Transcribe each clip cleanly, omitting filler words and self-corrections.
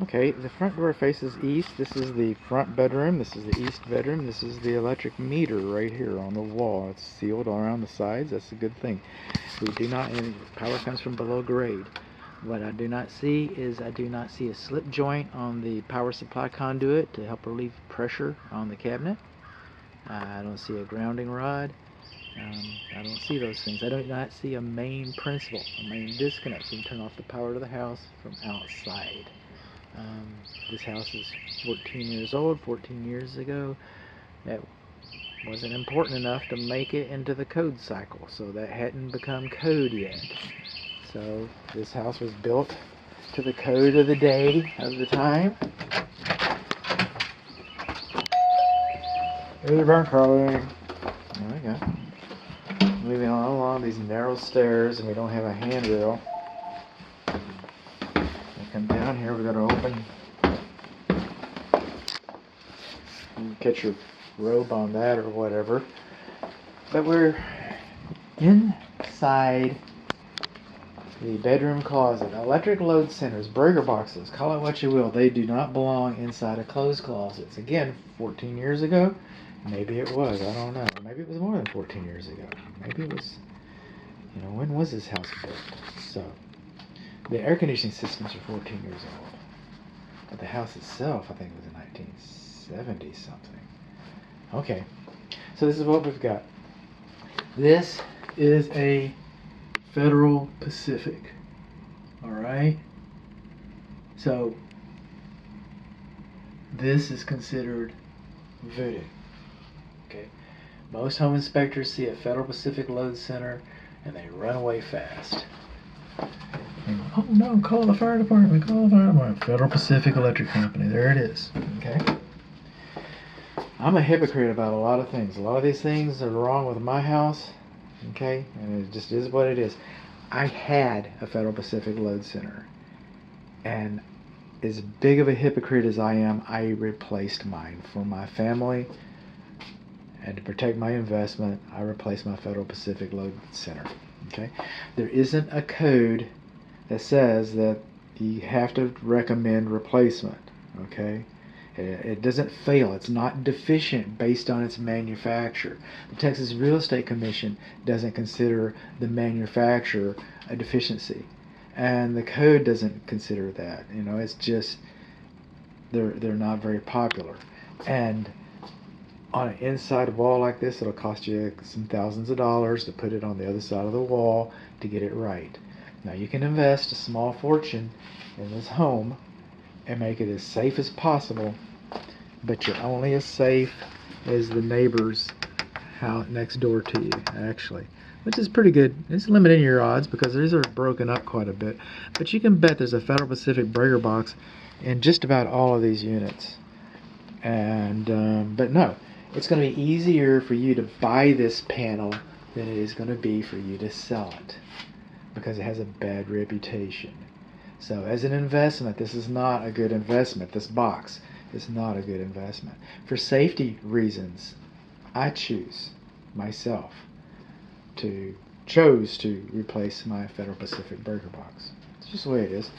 Okay, the front door faces east. This is the front bedroom. This is the east bedroom. This is the electric meter right here on the wall. It's sealed all around the sides. That's a good thing. We do not, and power comes from below grade. What I do not see is I do not see a slip joint on the power supply conduit to help relieve pressure on the cabinet. I don't see a grounding rod. I don't see those things. I do not see a main principal, a main disconnect. So you can turn off the power to the house from outside. This house is 14 years old. 14 years ago, that wasn't important enough to make it into the code cycle, so that hadn't become code yet. So this house was built to the code of the day, of the time. Hey, burn Carly. There we go. Moving on along these narrow stairs, and we don't have a handrail. We come down here, we got to open. You catch your robe on that or whatever. But we're inside the bedroom closet. Electric load centers, breaker boxes, call it what you will, they do not belong inside of closed closets. Again, 14 years ago, maybe it was, I don't know. Maybe it was more than 14 years ago. Maybe it was, when was this house built? So, the air conditioning systems are 14 years old. But the house itself, I think, was in 1970 something. Okay, so this is what we've got. This is a Federal Pacific. Alright? So, this is considered voodoo. Okay? Most home inspectors see a Federal Pacific load center and they run away fast. And, oh no, call the fire department, call the fire department. Federal Pacific Electric Company, there it is. Okay? I'm a hypocrite about a lot of things. A lot of these things are wrong with my house. Okay? And it just is what it is. I had a Federal Pacific load center. And as big of a hypocrite as I am, I replaced mine for my family. And to protect my investment, I replaced my Federal Pacific load center. Okay? There isn't a code that says that you have to recommend replacement. Okay? It doesn't fail. It's not deficient based on its manufacturer. The Texas Real Estate Commission doesn't consider the manufacturer a deficiency. And the code doesn't consider that. It's just they're not very popular. And on an inside wall like this, it'll cost you some thousands of dollars to put it on the other side of the wall to get it right. Now you can invest a small fortune in this home and make it as safe as possible, but you're only as safe as the neighbor's house next door to you, actually, which is pretty good. It's limiting your odds because these are broken up quite a bit, but you can bet there's a Federal Pacific breaker box in just about all of these units. And but no, it's going to be easier for you to buy this panel than it is going to be for you to sell it because it has a bad reputation. So as an investment, this is not a good investment. This box is not a good investment. For safety reasons, I chose myself chose to replace my Federal Pacific breaker box. It's just the way it is.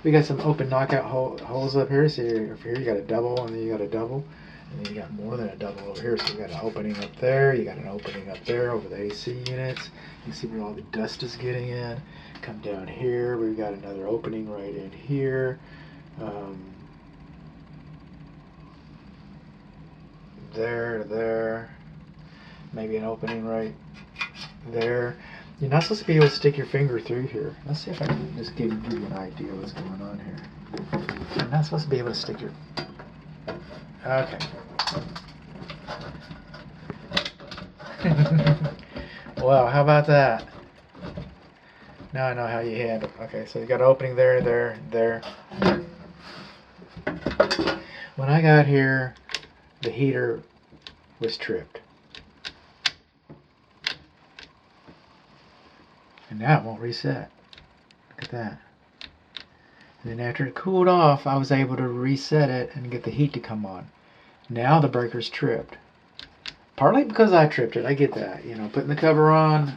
We got some open knockout holes up here. So over here you got a double, and then you got a double, and then you got more than a double over here. So you got an opening up there. You got an opening up there over the AC units. You can see where all the dust is getting in. Come down here. We've got another opening right in here. There to there. Maybe an opening right there. You're not supposed to be able to stick your finger through here. Let's see if I can just give you an idea of what's going on here. You're not supposed to be able to stick your... Okay. Well, how about that? Now I know how you handle it. Okay, so you got an opening there, there, there. When I got here, the heater was tripped. And now it won't reset. Look at that. And then after it cooled off, I was able to reset it and get the heat to come on. Now the breaker's tripped. Partly because I tripped it. I get that. Putting the cover on,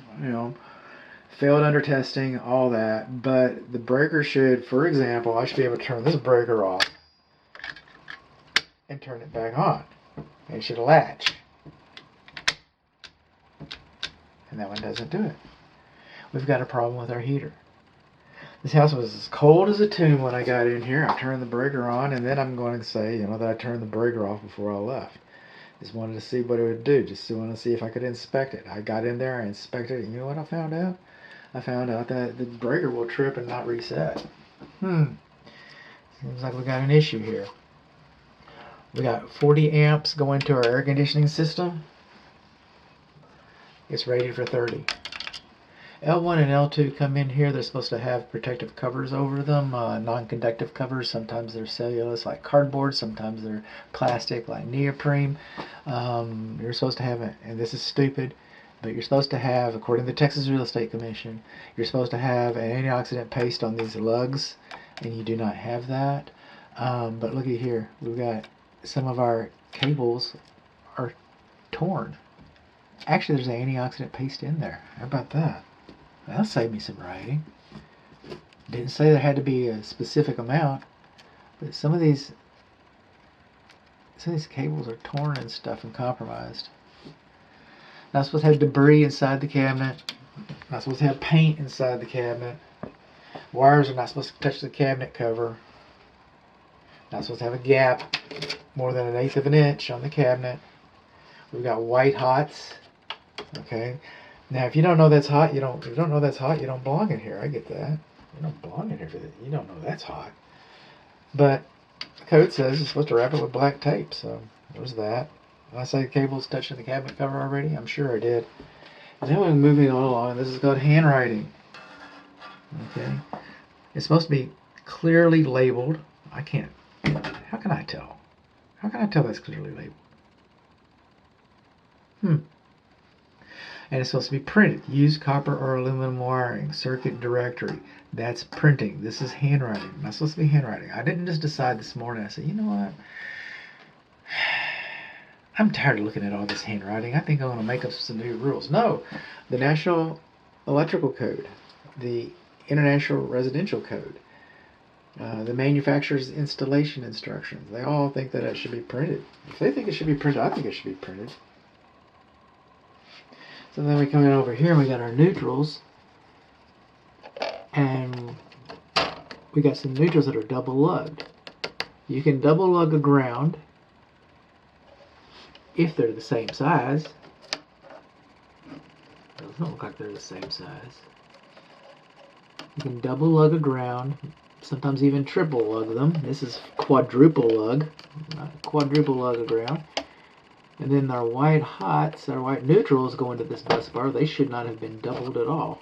failed under testing, all that, but the breaker should, for example, I should be able to turn this breaker off and turn it back on. It should latch. And that one doesn't do it. We've got a problem with our heater. This house was as cold as a tomb when I got in here. I turned the breaker on, and then I'm going to say, that I turned the breaker off before I left. Just wanted to see what it would do. Just wanted to see if I could inspect it. I got in there, I inspected it, and you know what I found out? I found out that the breaker will trip and not reset. Seems like we got an issue here. We got 40 amps going to our air conditioning system. It's rated for 30. L1 and L2 come in here. They're supposed to have protective covers over them, non-conductive covers. Sometimes they're cellulose like cardboard. Sometimes they're plastic like neoprene. You're supposed to have it, and this is stupid, but you're supposed to have, according to the Texas Real Estate Commission, you're supposed to have an antioxidant paste on these lugs, and you do not have that. But look at here. We've got some of our cables are torn. Actually, there's an antioxidant paste in there. How about that? That'll save me some writing. Didn't say there had to be a specific amount, but some of these cables are torn and stuff and compromised. Not supposed to have debris inside the cabinet. Not supposed to have paint inside the cabinet. Wires are not supposed to touch the cabinet cover. Not supposed to have a gap more than 1/8 of an inch on the cabinet. We've got white hots. Okay. Now, if you don't know that's hot, you don't belong in here. I get that. You don't belong in here for that. You don't know that's hot. But the code says you're supposed to wrap it with black tape, so there's that. Did I say the cable's touching the cabinet cover already? I'm sure I did. And then we're moving on along. This is called handwriting. Okay. It's supposed to be clearly labeled. I can't. How can I tell? How can I tell that's clearly labeled? And it's supposed to be printed. Use copper or aluminum wiring. Circuit directory. That's printing. This is handwriting. Not supposed to be handwriting. I didn't just decide this morning. I said, you know what? I'm tired of looking at all this handwriting. I think I'm going to make up some new rules. No. The National Electrical Code. The International Residential Code. The manufacturer's installation instructions. They all think that it should be printed. If they think it should be printed, I think it should be printed. So then we come in over here and we got our neutrals. And we got some neutrals that are double lugged. You can double lug a ground if they're the same size. Those don't look like they're the same size. You can double lug a ground, sometimes even triple lug them. This is quadruple lug, not quadruple lug a ground. And then our white hots, our white neutrals go into this bus bar. They should not have been doubled at all.